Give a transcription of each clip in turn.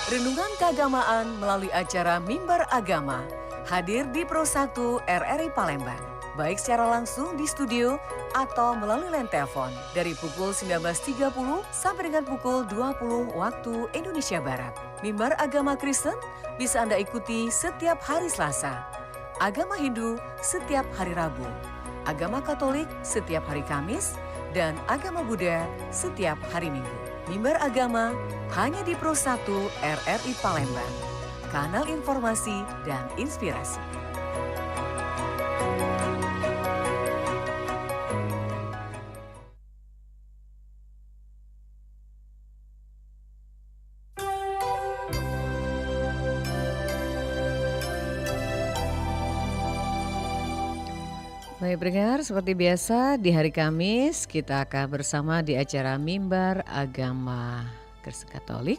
Renungan keagamaan melalui acara Mimbar Agama hadir di Pro 1 RRI Palembang, baik secara langsung di studio atau melalui line telepon dari pukul 19.30 sampai dengan pukul 20 waktu Indonesia Barat. Mimbar Agama Kristen bisa Anda ikuti setiap hari Selasa, agama Hindu setiap hari Rabu, agama Katolik setiap hari Kamis, dan agama Buddha setiap hari Minggu. Mimbar Agama hanya di Pro 1 RRI Palembang, kanal informasi dan inspirasi. Baik pendengar, seperti biasa di hari Kamis kita akan bersama di acara Mimbar Agama Kristen Katolik.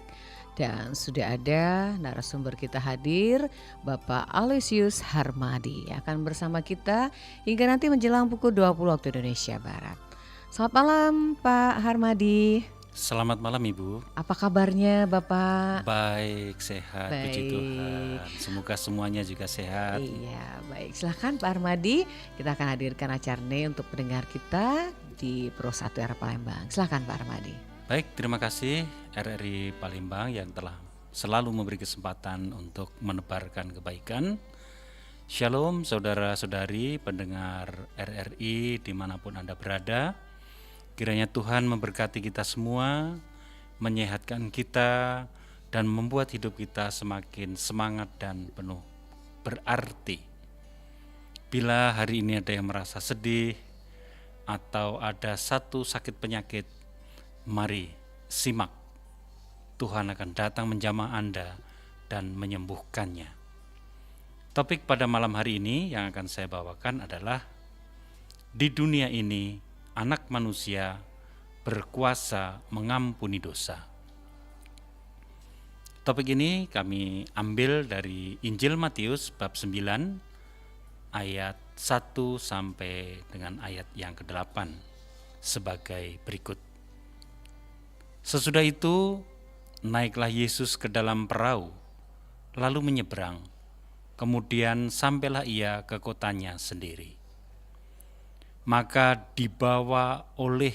Dan sudah ada narasumber kita hadir, Bapak Aloysius Harmadi akan bersama kita hingga nanti menjelang pukul 20 waktu Indonesia Barat. Selamat malam Pak Harmadi. Selamat malam Ibu. Apa kabarnya Bapak? Baik, sehat, Baik. puji Tuhan. Semoga semuanya juga sehat. Iya, baik. Silahkan Pak Harmadi, kita akan hadirkan acara ini untuk pendengar kita di Pro 1 RRI Palembang. Silahkan Pak Harmadi. Baik, terima kasih RRI Palembang yang telah selalu memberi kesempatan untuk menebarkan kebaikan. Shalom saudara-saudari pendengar RRI dimanapun Anda berada. Kiranya Tuhan memberkati kita semua, menyehatkan kita, dan membuat hidup kita semakin semangat dan penuh berarti. Bila hari ini ada yang merasa sedih atau ada satu sakit penyakit, mari simak. Tuhan akan datang menjamah Anda dan menyembuhkannya. Topik pada malam hari ini yang akan saya bawakan adalah di dunia ini Anak manusia berkuasa mengampuni dosa. Topik ini kami ambil dari Injil Matius bab 9 ayat 1 sampai dengan ayat yang ke-8 sebagai berikut. Sesudah itu naiklah Yesus ke dalam perahu lalu menyeberang, kemudian sampailah ia ke kotanya sendiri. Maka dibawa oleh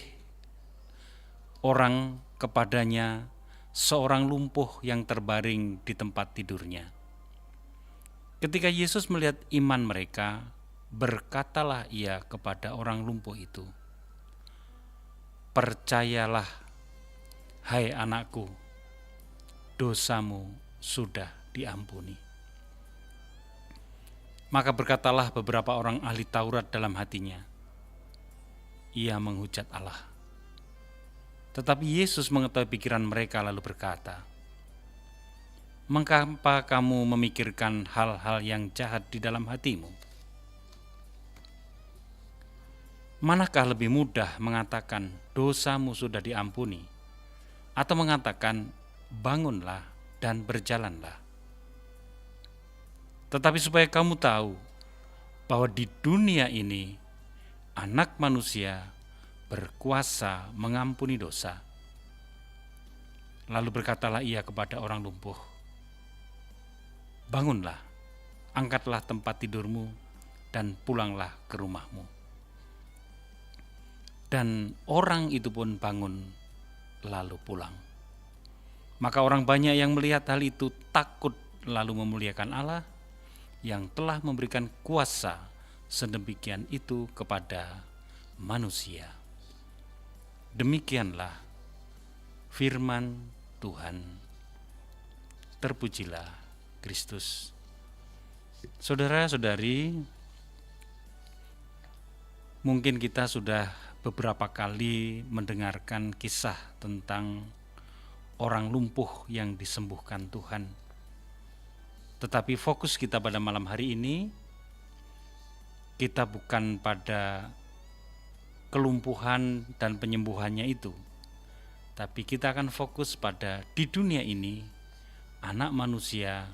orang kepadanya seorang lumpuh yang terbaring di tempat tidurnya. Ketika Yesus melihat iman mereka, berkatalah ia kepada orang lumpuh itu, "Percayalah, hai anakku, dosamu sudah diampuni." Maka berkatalah beberapa orang ahli Taurat dalam hatinya, ia menghujat Allah. Tetapi Yesus mengetahui pikiran mereka lalu berkata, "Mengapa kamu memikirkan hal-hal yang jahat di dalam hatimu? Manakah lebih mudah mengatakan dosamu sudah diampuni, atau mengatakan bangunlah dan berjalanlah? Tetapi supaya kamu tahu bahwa di dunia ini Anak manusia berkuasa mengampuni dosa." Lalu berkatalah ia kepada orang lumpuh, "Bangunlah, angkatlah tempat tidurmu dan pulanglah ke rumahmu." Dan orang itu pun bangun lalu pulang. Maka orang banyak yang melihat hal itu takut lalu memuliakan Allah yang telah memberikan kuasa sedemikian itu kepada manusia. Demikianlah firman Tuhan. Terpujilah Kristus. Saudara-saudari, mungkin kita sudah beberapa kali mendengarkan kisah tentang orang lumpuh yang disembuhkan Tuhan. Tetapi fokus kita pada malam hari ini, kita bukan pada kelumpuhan dan penyembuhannya itu, tapi kita akan fokus pada di dunia ini Anak manusia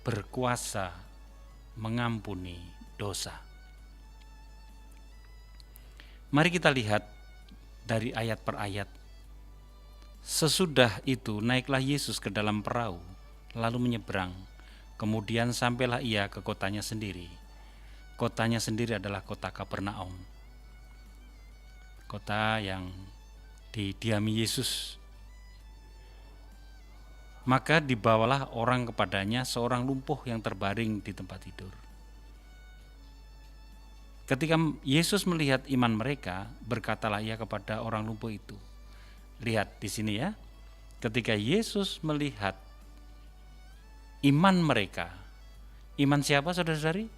berkuasa mengampuni dosa. Mari kita lihat dari ayat per ayat. Sesudah itu naiklah Yesus ke dalam perahu lalu menyeberang. Kemudian sampailah ia ke kotanya sendiri. Kotanya sendiri adalah kota Kapernaum, kota yang didiami Yesus. Maka dibawalah orang kepadanya seorang lumpuh yang terbaring di tempat tidur. Ketika Yesus melihat iman mereka, berkatalah ia kepada orang lumpuh itu. Lihat di sini ya. Ketika Yesus melihat iman mereka, iman siapa saudara-saudari?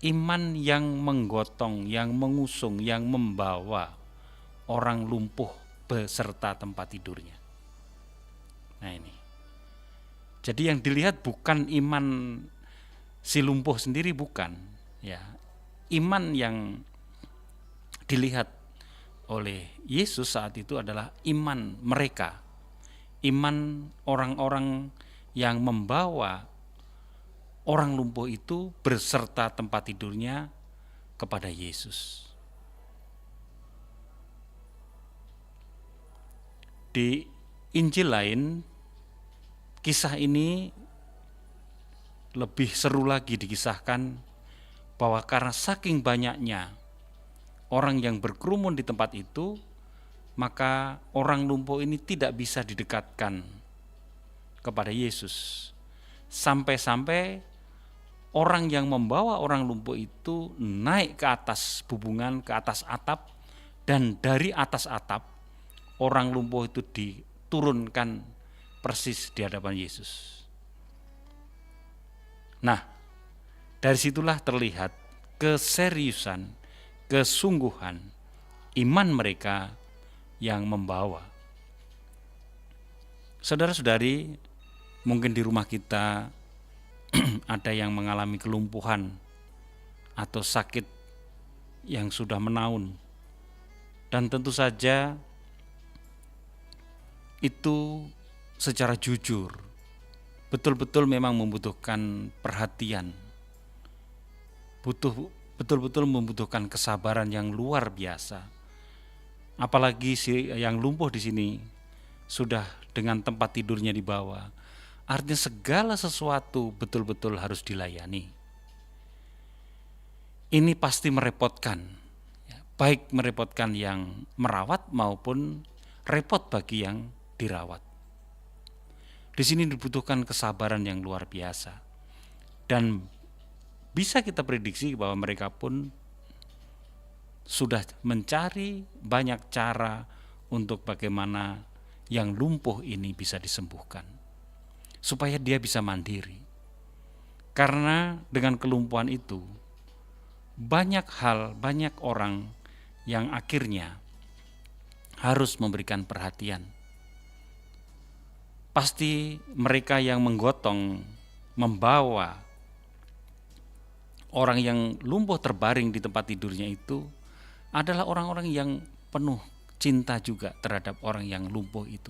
Iman yang menggotong, yang mengusung, yang membawa orang lumpuh beserta tempat tidurnya. Nah ini. Jadi yang dilihat bukan iman si lumpuh sendiri, bukan. Ya, iman yang dilihat oleh Yesus saat itu adalah iman mereka. Iman orang-orang yang membawa orang lumpuh itu berserta tempat tidurnya kepada Yesus. Di Injil lain, kisah ini lebih seru lagi dikisahkan bahwa karena saking banyaknya orang yang berkerumun di tempat itu, maka orang lumpuh ini tidak bisa didekatkan kepada Yesus. Sampai-sampai orang yang membawa orang lumpuh itu naik ke atas bubungan, ke atas atap, dan dari atas atap orang lumpuh itu diturunkan persis di hadapan Yesus. Nah, dari situlah terlihat keseriusan, kesungguhan iman mereka yang membawa. Saudara-saudari, mungkin di rumah kita ada yang mengalami kelumpuhan atau sakit yang sudah menaun, dan tentu saja itu secara jujur betul-betul memang membutuhkan perhatian, betul-betul membutuhkan kesabaran yang luar biasa. Apalagi si yang lumpuh di sini sudah dengan tempat tidurnya di bawah, artinya segala sesuatu betul-betul harus dilayani. Ini pasti merepotkan, baik merepotkan yang merawat maupun repot bagi yang dirawat. Di sini dibutuhkan kesabaran yang luar biasa, dan bisa kita prediksi bahwa mereka pun sudah mencari banyak cara untuk bagaimana yang lumpuh ini bisa disembuhkan, supaya dia bisa mandiri. Karena dengan kelumpuhan itu banyak hal, banyak orang yang akhirnya harus memberikan perhatian. Pasti mereka yang menggotong, membawa orang yang lumpuh terbaring di tempat tidurnya itu adalah orang-orang yang penuh cinta juga terhadap orang yang lumpuh itu.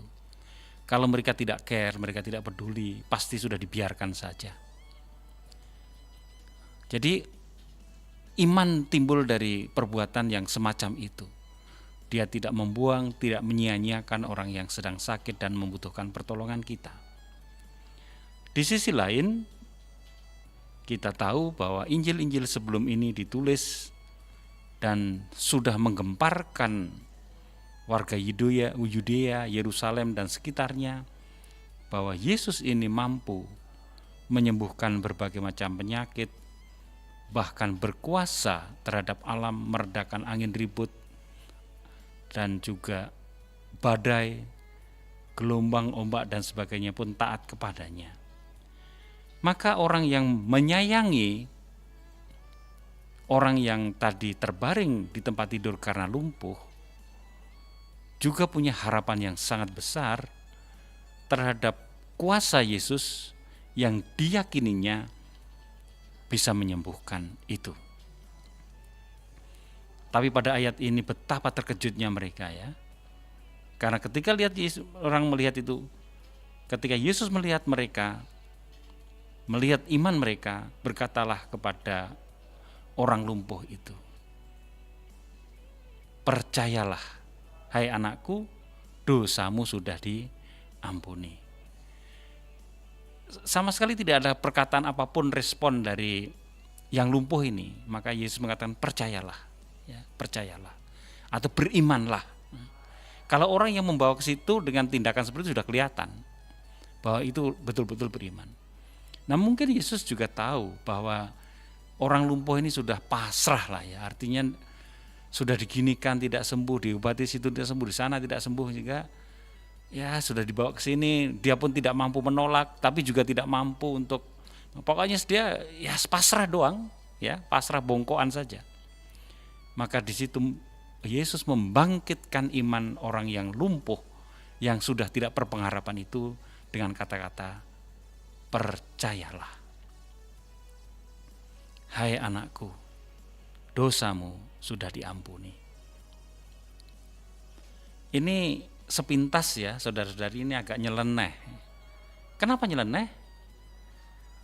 Kalau mereka tidak care, mereka tidak peduli, pasti sudah dibiarkan saja. Jadi iman timbul dari perbuatan yang semacam itu. Dia tidak membuang, tidak menyia-nyiakan orang yang sedang sakit dan membutuhkan pertolongan kita. Di sisi lain, kita tahu bahwa Injil-Injil sebelum ini ditulis dan sudah menggemparkan warga Yudea, Yerusalem dan sekitarnya, bahwa Yesus ini mampu menyembuhkan berbagai macam penyakit, bahkan berkuasa terhadap alam, meredakan angin ribut, dan juga badai, gelombang, ombak, dan sebagainya pun taat kepadanya. Maka orang yang menyayangi orang yang tadi terbaring di tempat tidur karena lumpuh juga punya harapan yang sangat besar terhadap kuasa Yesus yang diyakininya bisa menyembuhkan itu. Tapi pada ayat ini betapa terkejutnya mereka ya. Karena ketika lihat Yesus, orang melihat itu, ketika Yesus melihat mereka, melihat iman mereka, berkatalah kepada orang lumpuh itu, percayalah, hai anakku, dosamu sudah diampuni. sama sekali tidak ada perkataan apapun respon dari yang lumpuh ini. Maka Yesus mengatakan percayalah, ya, percayalah atau berimanlah. Kalau orang yang membawa ke situ dengan tindakan seperti itu sudah kelihatan bahwa itu betul-betul beriman. Nah mungkin Yesus juga tahu bahwa orang lumpuh ini sudah pasrah lah ya, artinya sudah diginikan tidak sembuh, diobati situ tidak sembuh, di sana tidak sembuh, sehingga ya sudah dibawa ke sini, dia pun tidak mampu menolak, tapi juga tidak mampu untuk, pokoknya dia ya pasrah doang, ya pasrah bongkoan saja. Maka di situ Yesus membangkitkan iman orang yang lumpuh, yang sudah tidak berpengharapan itu dengan kata-kata percayalah. Hai anakku, dosamu sudah diampuni. Ini sepintas ya saudara-saudari, ini agak nyeleneh. Kenapa nyeleneh?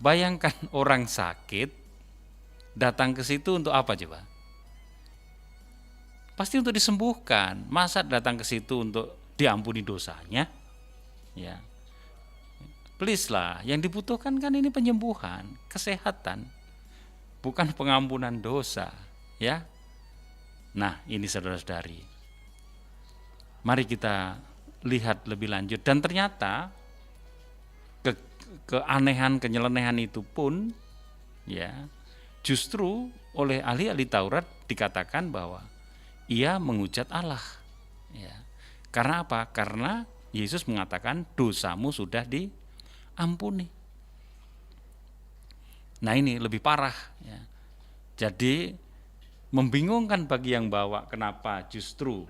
Bayangkan orang sakit datang ke situ untuk apa coba? Pasti untuk disembuhkan. Masa datang ke situ untuk diampuni dosanya? Ya. Please lah, yang dibutuhkan kan ini penyembuhan, kesehatan, bukan pengampunan dosa, ya. Nah, ini saudara-saudari. Mari kita lihat lebih lanjut, dan ternyata keanehan, kenyelenehan itu pun ya justru oleh ahli-ahli Taurat dikatakan bahwa ia menghujat Allah. Ya. Karena apa? Karena Yesus mengatakan dosamu sudah diampuni. Nah ini lebih parah. Ya. Jadi membingungkan bagi yang bawa, kenapa justru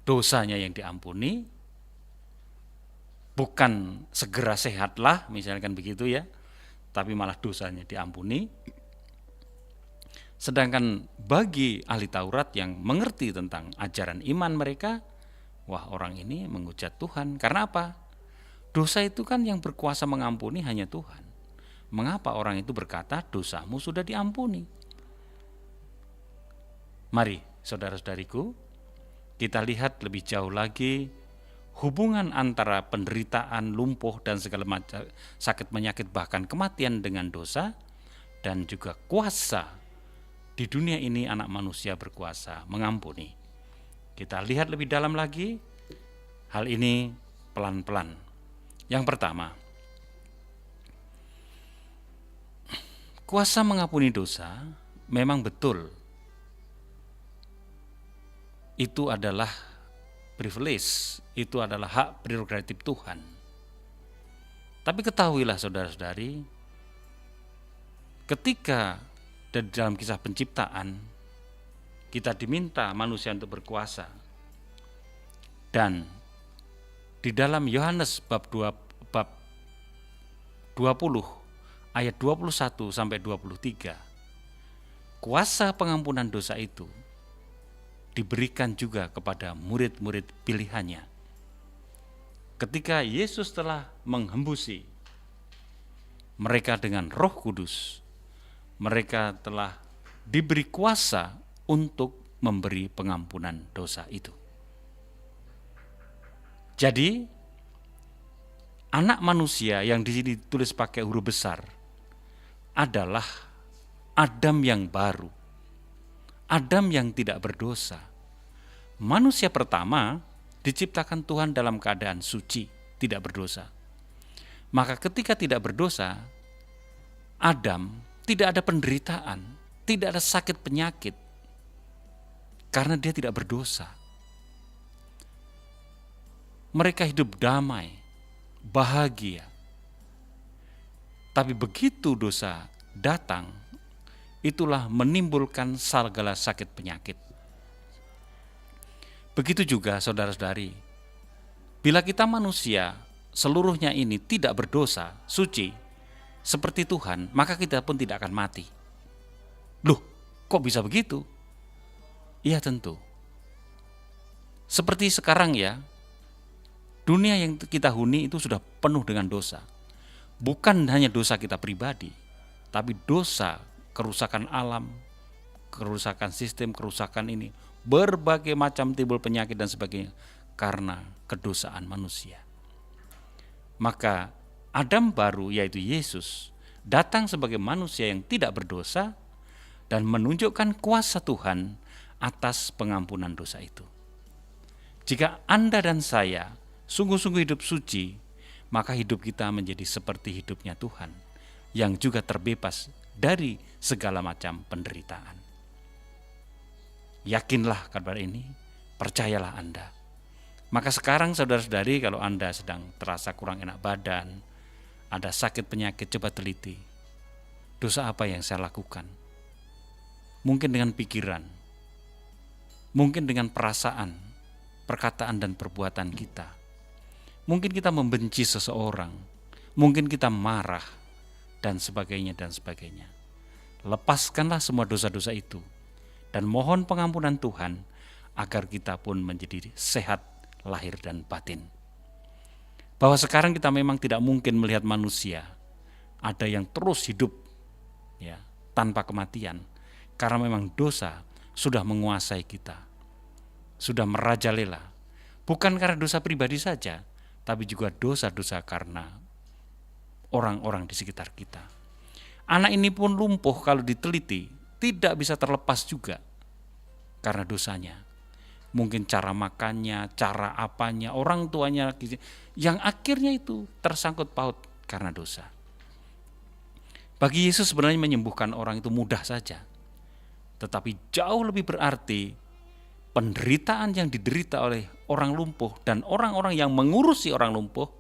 dosanya yang diampuni, bukan segera sehatlah misalkan begitu ya, tapi malah dosanya diampuni. Sedangkan bagi ahli Taurat yang mengerti tentang ajaran iman mereka, wah orang ini menghujat Tuhan. Karena apa? Dosa itu kan yang berkuasa mengampuni hanya Tuhan. Mengapa orang itu berkata dosamu sudah diampuni? Mari saudara-saudariku, kita lihat lebih jauh lagi hubungan antara penderitaan, lumpuh, dan segala macam sakit penyakit bahkan kematian dengan dosa, dan juga kuasa. Di dunia ini anak manusia berkuasa mengampuni. Kita lihat lebih dalam lagi hal ini pelan-pelan. Yang pertama, kuasa mengampuni dosa memang betul. Itu adalah privilege, itu adalah hak prerogatif Tuhan. Tapi ketahuilah saudara-saudari, ketika dalam kisah penciptaan kita diminta manusia untuk berkuasa, dan di dalam Yohanes bab 20 ayat 21 sampai 23, kuasa pengampunan dosa itu diberikan juga kepada murid-murid pilihannya. Ketika Yesus telah menghembusi mereka dengan Roh Kudus, mereka telah diberi kuasa untuk memberi pengampunan dosa itu. Jadi, anak manusia yang di sini ditulis pakai huruf besar adalah Adam yang baru, Adam yang tidak berdosa. Manusia pertama diciptakan Tuhan dalam keadaan suci, tidak berdosa. Maka ketika tidak berdosa, Adam tidak ada penderitaan, tidak ada sakit penyakit, karena dia tidak berdosa. Mereka hidup damai, bahagia. Tapi begitu dosa datang, itulah menimbulkan segala sakit penyakit. Begitu juga saudara-saudari, bila kita manusia seluruhnya ini tidak berdosa, suci, seperti Tuhan, maka kita pun tidak akan mati. Loh, kok bisa begitu? Iya tentu. Seperti sekarang ya, dunia yang kita huni itu sudah penuh dengan dosa. Bukan hanya dosa kita pribadi, tapi dosa kerusakan alam, kerusakan sistem, kerusakan ini, berbagai macam timbul penyakit dan sebagainya karena kedosaan manusia. Maka Adam baru, yaitu Yesus, datang sebagai manusia yang tidak berdosa dan menunjukkan kuasa Tuhan atas pengampunan dosa itu. Jika Anda dan saya sungguh-sungguh hidup suci, maka hidup kita menjadi seperti hidupnya Tuhan, yang juga terbebas dari segala macam penderitaan. Yakinlah kabar ini, percayalah Anda. Maka sekarang saudara-saudari, kalau Anda sedang terasa kurang enak badan, ada sakit penyakit, coba teliti. Dosa apa yang saya lakukan? Mungkin dengan pikiran, mungkin dengan perasaan, perkataan dan perbuatan kita. Mungkin kita membenci seseorang, mungkin kita marah, dan sebagainya dan sebagainya. Lepaskanlah semua dosa-dosa itu dan mohon pengampunan Tuhan agar kita pun menjadi sehat lahir dan batin. Bahwa sekarang kita memang tidak mungkin melihat manusia ada yang terus hidup ya tanpa kematian, karena memang dosa sudah menguasai kita, sudah merajalela. Bukan karena dosa pribadi saja, tapi juga dosa-dosa karena orang-orang di sekitar kita. Anak ini pun lumpuh kalau diteliti, tidak bisa terlepas juga karena dosanya. Mungkin cara makannya, cara apanya, orang tuanya, yang akhirnya itu tersangkut paut karena dosa. Bagi Yesus sebenarnya menyembuhkan orang itu mudah saja. Tetapi jauh lebih berarti penderitaan yang diderita oleh orang lumpuh dan orang-orang yang mengurusi orang lumpuh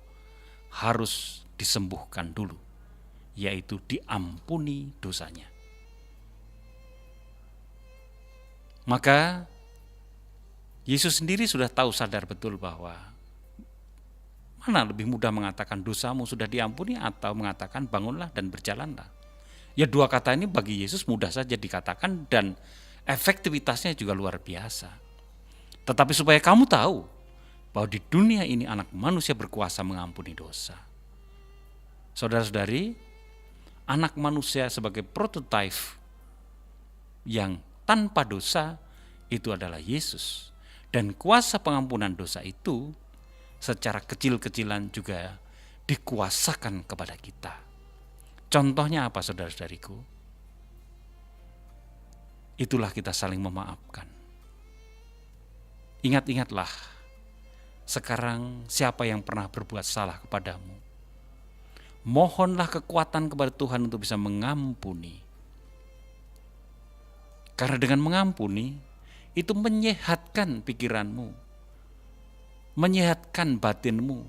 harus disembuhkan dulu, yaitu diampuni dosanya. Maka Yesus sendiri sudah tahu, sadar betul bahwa mana lebih mudah mengatakan dosamu sudah diampuni atau mengatakan bangunlah dan berjalanlah. Ya, dua kata ini bagi Yesus mudah saja dikatakan dan efektivitasnya juga luar biasa. Tetapi supaya kamu tahu bahwa di dunia ini anak manusia berkuasa mengampuni dosa. Saudara-saudari, anak manusia sebagai prototipe yang tanpa dosa itu adalah Yesus. Dan kuasa pengampunan dosa itu secara kecil-kecilan juga dikuasakan kepada kita. Contohnya apa, saudara-saudariku? Itulah kita saling memaafkan. Ingat-ingatlah, sekarang siapa yang pernah berbuat salah kepadamu, mohonlah kekuatan kepada Tuhan untuk bisa mengampuni. Karena dengan mengampuni, itu menyehatkan pikiranmu, menyehatkan batinmu,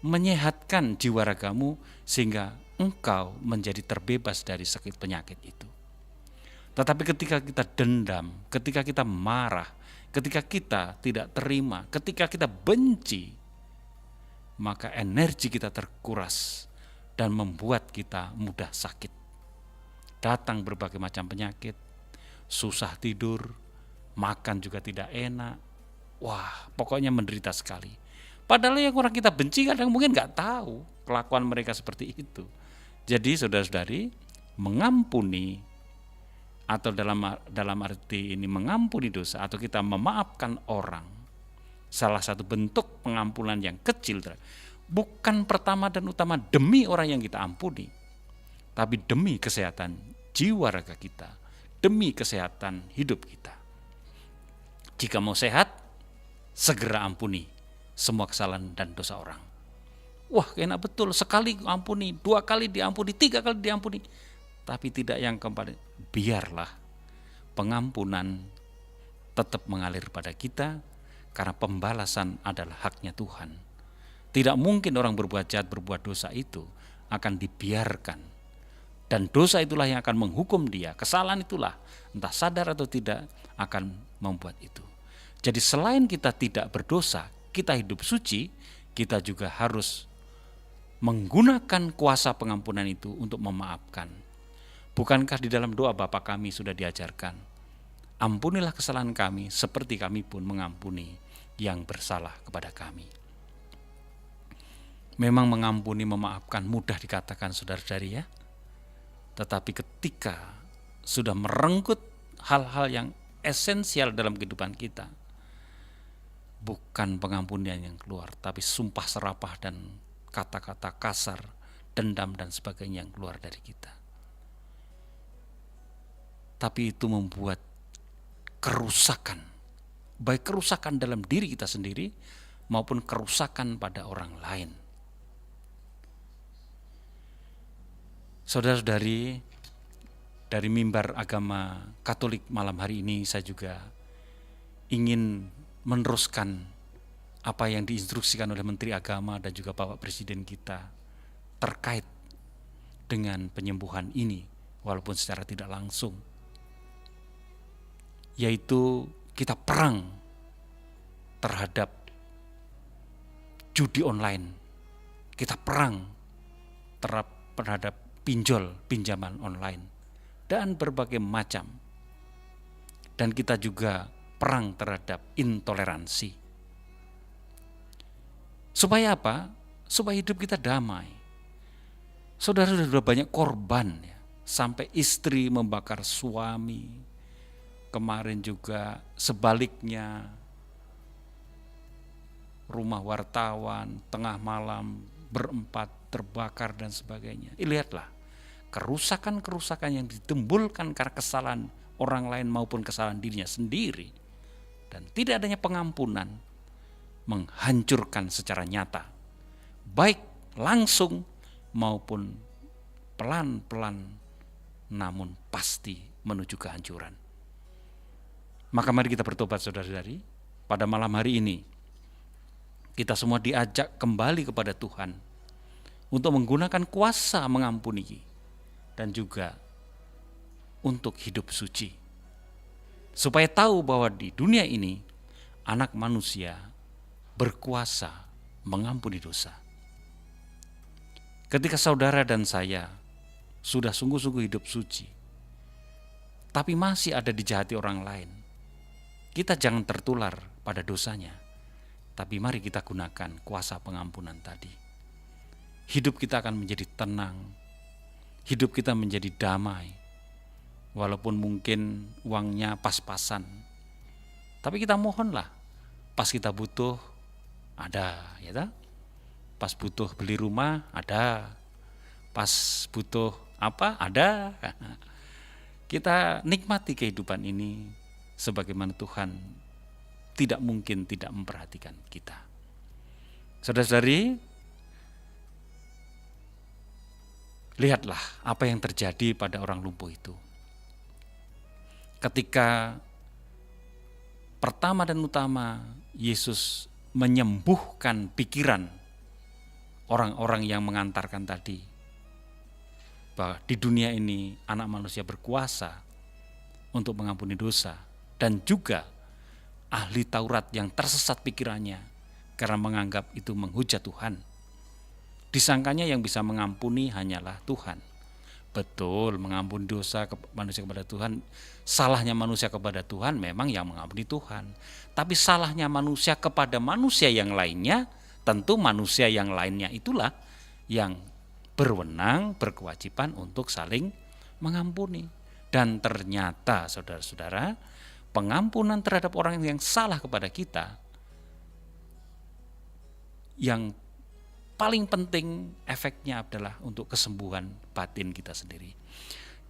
menyehatkan jiwa ragamu, sehingga engkau menjadi terbebas dari sakit penyakit itu. Tetapi ketika kita dendam, ketika kita marah, ketika kita tidak terima, ketika kita benci, maka energi kita terkuras dan membuat kita mudah sakit. Datang berbagai macam penyakit, susah tidur, makan juga tidak enak. Wah, pokoknya menderita sekali. Padahal yang orang kita benci kadang mungkin gak tahu kelakuan mereka seperti itu. Jadi saudara-saudari, mengampuni atau dalam arti ini mengampuni dosa atau kita memaafkan orang, salah satu bentuk pengampunan yang kecil, bukan pertama dan utama demi orang yang kita ampuni, tapi demi kesehatan jiwa raga kita, demi kesehatan hidup kita. Jika mau sehat, segera ampuni semua kesalahan dan dosa orang. Wah, enak betul, sekali ampuni, 2 kali diampuni, 3 kali diampuni. Tapi tidak yang keempat. Biarlah pengampunan tetap mengalir pada kita, karena pembalasan adalah haknya Tuhan. Tidak mungkin orang berbuat jahat, berbuat dosa itu akan dibiarkan. Dan dosa itulah yang akan menghukum dia. Kesalahan itulah, entah sadar atau tidak, akan membuat itu. Jadi selain kita tidak berdosa, kita hidup suci, kita juga harus menggunakan kuasa pengampunan itu untuk memaafkan. Bukankah di dalam doa Bapa kami sudah diajarkan, ampunilah kesalahan kami seperti kami pun mengampuni yang bersalah kepada kami. Memang mengampuni, memaafkan mudah dikatakan saudara-saudari ya. Tetapi ketika sudah merenggut hal-hal yang esensial dalam kehidupan kita, bukan pengampunian yang keluar, tapi sumpah serapah dan kata-kata kasar, dendam dan sebagainya yang keluar dari kita. Tapi itu membuat kerusakan, baik kerusakan dalam diri kita sendiri maupun kerusakan pada orang lain. Saudara-saudari, dari mimbar agama Katolik malam hari ini saya juga ingin meneruskan apa yang diinstruksikan oleh Menteri Agama dan juga Bapak Presiden kita terkait dengan penyembuhan ini walaupun secara tidak langsung, yaitu kita perang terhadap judi online, kita perang terhadap pinjaman online dan berbagai macam, dan kita juga perang terhadap intoleransi. Supaya apa? Supaya hidup kita damai. Saudara, sudah banyak korban ya, sampai istri membakar suami. Kemarin juga sebaliknya, rumah wartawan tengah malam berempat terbakar dan sebagainya. Lihatlah kerusakan-kerusakan yang ditimbulkan karena kesalahan orang lain maupun kesalahan dirinya sendiri, dan tidak adanya pengampunan menghancurkan secara nyata, baik langsung maupun pelan-pelan, namun pasti menuju kehancuran. Maka mari kita bertobat, saudara-saudari. Pada malam hari ini kita semua diajak kembali kepada Tuhan untuk menggunakan kuasa mengampuni dan juga untuk hidup suci, supaya tahu bahwa di dunia ini Anak Manusia berkuasa mengampuni dosa. Ketika saudara dan saya sudah sungguh-sungguh hidup suci, tapi masih ada dijahati orang lain, kita jangan tertular pada dosanya, tapi mari kita gunakan kuasa pengampunan tadi. Hidup kita akan menjadi tenang, hidup kita menjadi damai, walaupun mungkin uangnya pas-pasan. Tapi kita mohonlah, pas kita butuh ada, ya tak? Pas butuh beli rumah ada, pas butuh apa ada. Kita nikmati kehidupan ini sebagaimana Tuhan tidak mungkin tidak memperhatikan kita. Saudara-saudari, lihatlah apa yang terjadi pada orang lumpuh itu. Ketika pertama dan utama Yesus menyembuhkan pikiran orang-orang yang mengantarkan tadi, bahwa di dunia ini Anak Manusia berkuasa untuk mengampuni dosa, dan juga ahli Taurat yang tersesat pikirannya karena menganggap itu menghujat Tuhan. Disangkanya yang bisa mengampuni hanyalah Tuhan. Betul, mengampuni dosa manusia kepada Tuhan. Salahnya manusia kepada Tuhan memang yang mengampuni Tuhan. Tapi salahnya manusia kepada manusia yang lainnya, tentu manusia yang lainnya itulah yang berwenang, berkewajiban untuk saling mengampuni. Dan ternyata saudara-saudara, pengampunan terhadap orang yang salah kepada kita, yang paling penting efeknya adalah untuk kesembuhan batin kita sendiri.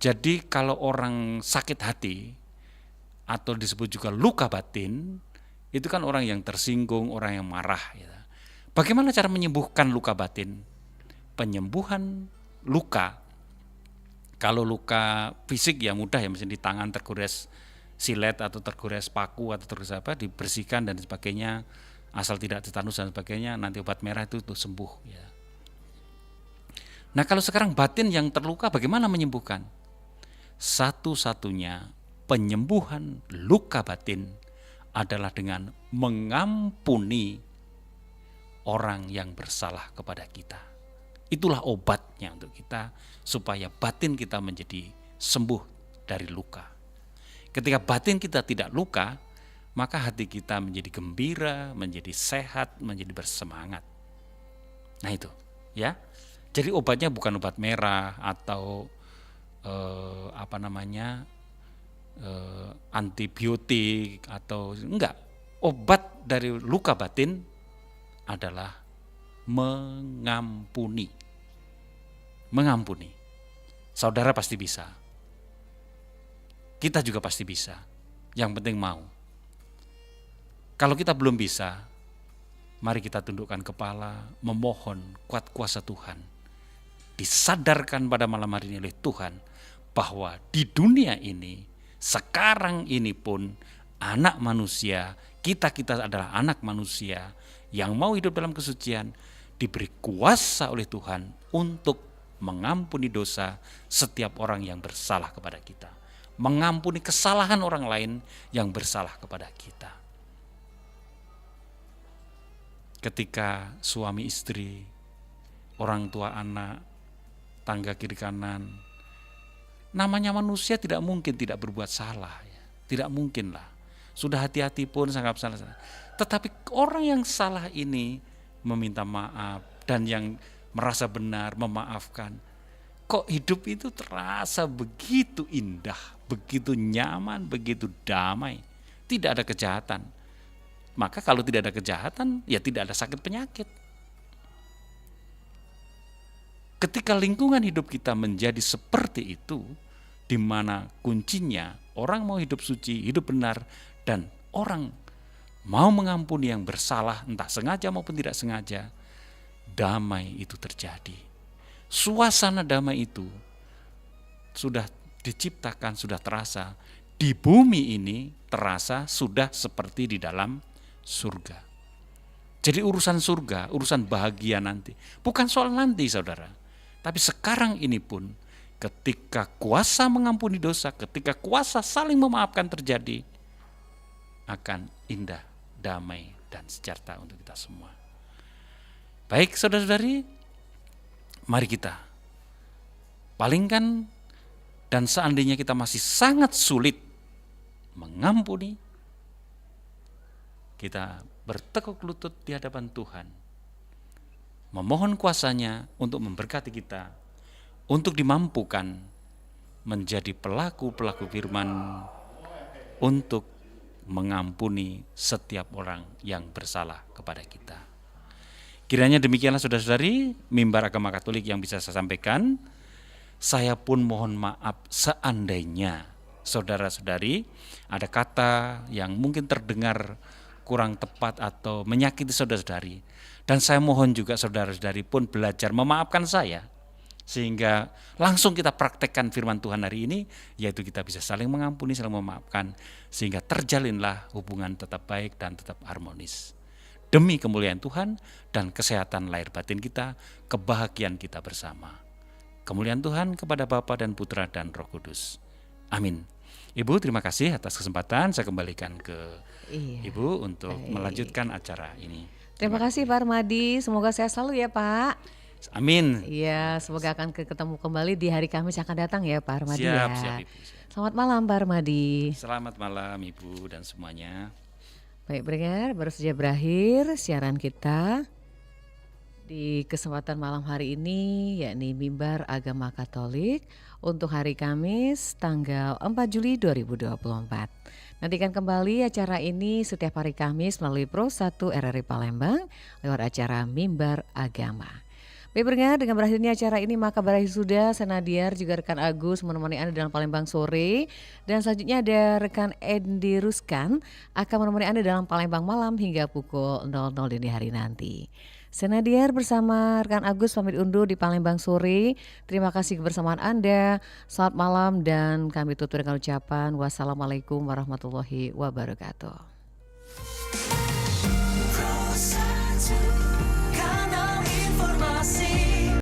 Jadi kalau orang sakit hati atau disebut juga luka batin, itu kan orang yang tersinggung, orang yang marah. Ya. Bagaimana cara menyembuhkan luka batin? Penyembuhan luka, kalau luka fisik ya mudah ya, misalnya di tangan tergores silet atau tergores paku atau tergores apa, dibersihkan dan sebagainya, asal tidak tetanus dan sebagainya, nanti obat merah itu sembuh ya. Nah, kalau sekarang batin yang terluka bagaimana menyembuhkan? Satu-satunya penyembuhan luka batin adalah dengan mengampuni orang yang bersalah kepada kita. Itulah obatnya untuk kita, supaya batin kita menjadi sembuh dari luka. Ketika batin kita tidak luka, maka hati kita menjadi gembira, menjadi sehat, menjadi bersemangat. Nah itu, ya. Jadi obatnya bukan obat merah atau antibiotik atau enggak. Obat dari luka batin adalah mengampuni. Mengampuni. Saudara pasti bisa. Kita juga pasti bisa. Yang penting mau. Kalau kita belum bisa, mari kita tundukkan kepala, memohon kuat kuasa Tuhan. Disadarkan pada malam hari ini oleh Tuhan bahwa di dunia ini, sekarang ini pun anak manusia, kita adalah anak manusia yang mau hidup dalam kesucian, diberi kuasa oleh Tuhan untuk mengampuni dosa setiap orang yang bersalah kepada kita. Mengampuni kesalahan orang lain yang bersalah kepada kita. Ketika suami istri, orang tua anak, tangga kiri kanan, namanya manusia tidak mungkin tidak berbuat salah, ya. Tidak mungkin lah. Sudah hati-hati pun sangat salah. Tetapi orang yang salah ini meminta maaf dan yang merasa benar memaafkan. Kok hidup itu terasa begitu indah, begitu nyaman, begitu damai. Tidak ada kejahatan. Maka kalau tidak ada kejahatan, ya tidak ada sakit penyakit. Ketika lingkungan hidup kita menjadi seperti itu, di mana kuncinya orang mau hidup suci, hidup benar, dan orang mau mengampuni yang bersalah, entah sengaja maupun tidak sengaja, damai itu terjadi. Suasana damai itu sudah diciptakan, sudah terasa. Di bumi ini terasa sudah seperti di dalam surga. Jadi urusan surga, urusan bahagia nanti. Bukan soal nanti saudara. Tapi sekarang ini pun ketika kuasa mengampuni dosa, ketika kuasa saling memaafkan terjadi, akan indah, damai, dan sejahtera untuk kita semua. Baik saudara-saudari, mari kita palingkan, dan seandainya kita masih sangat sulit mengampuni, kita bertekuk lutut di hadapan Tuhan, memohon kuasanya untuk memberkati kita, untuk dimampukan menjadi pelaku-pelaku firman untuk mengampuni setiap orang yang bersalah kepada kita. Kiranya demikianlah saudara-saudari, mimbar agama Katolik yang bisa saya sampaikan. Saya pun mohon maaf seandainya saudara-saudari ada kata yang mungkin terdengar kurang tepat atau menyakiti saudara-saudari. Dan saya mohon juga saudara-saudari pun belajar memaafkan saya, sehingga langsung kita praktekkan firman Tuhan hari ini, yaitu kita bisa saling mengampuni, saling memaafkan, sehingga terjalinlah hubungan tetap baik dan tetap harmonis. Demi kemuliaan Tuhan dan kesehatan lahir batin kita, kebahagiaan kita bersama. Kemuliaan Tuhan kepada Bapa dan Putra dan Roh Kudus. Amin. Ibu, terima kasih atas kesempatan. Saya kembalikan ke Ibu untuk melanjutkan acara ini. Terima kasih Pak Armadi, semoga sehat selalu ya Pak. Amin. Iya, semoga akan ketemu kembali di hari Kamis yang akan datang ya Pak Armadi. Siap, ya. siap Ibu. Siap. Selamat malam Pak Armadi. Selamat malam Ibu dan semuanya. Baik pendengar, baru saja berakhir siaran kita di kesempatan malam hari ini, yakni Mimbar Agama Katolik untuk hari Kamis tanggal 4 Juli 2024. Nantikan kembali acara ini setiap hari Kamis melalui Pro 1 RRI Palembang lewat acara Mimbar Agama. Baik pendengar, dengan berakhirnya acara ini maka berakhir sudah. Saya Nadiar juga rekan Agus menemani Anda dalam Palembang sore. Dan selanjutnya ada rekan Endi Ruskan akan menemani Anda dalam Palembang malam hingga pukul 00 dini hari nanti. Saya Nadiar bersama rekan Agus pamit undur di Palembang sore. Terima kasih kebersamaan Anda. Selamat malam dan kami tutup dengan ucapan wassalamualaikum warahmatullahi wabarakatuh.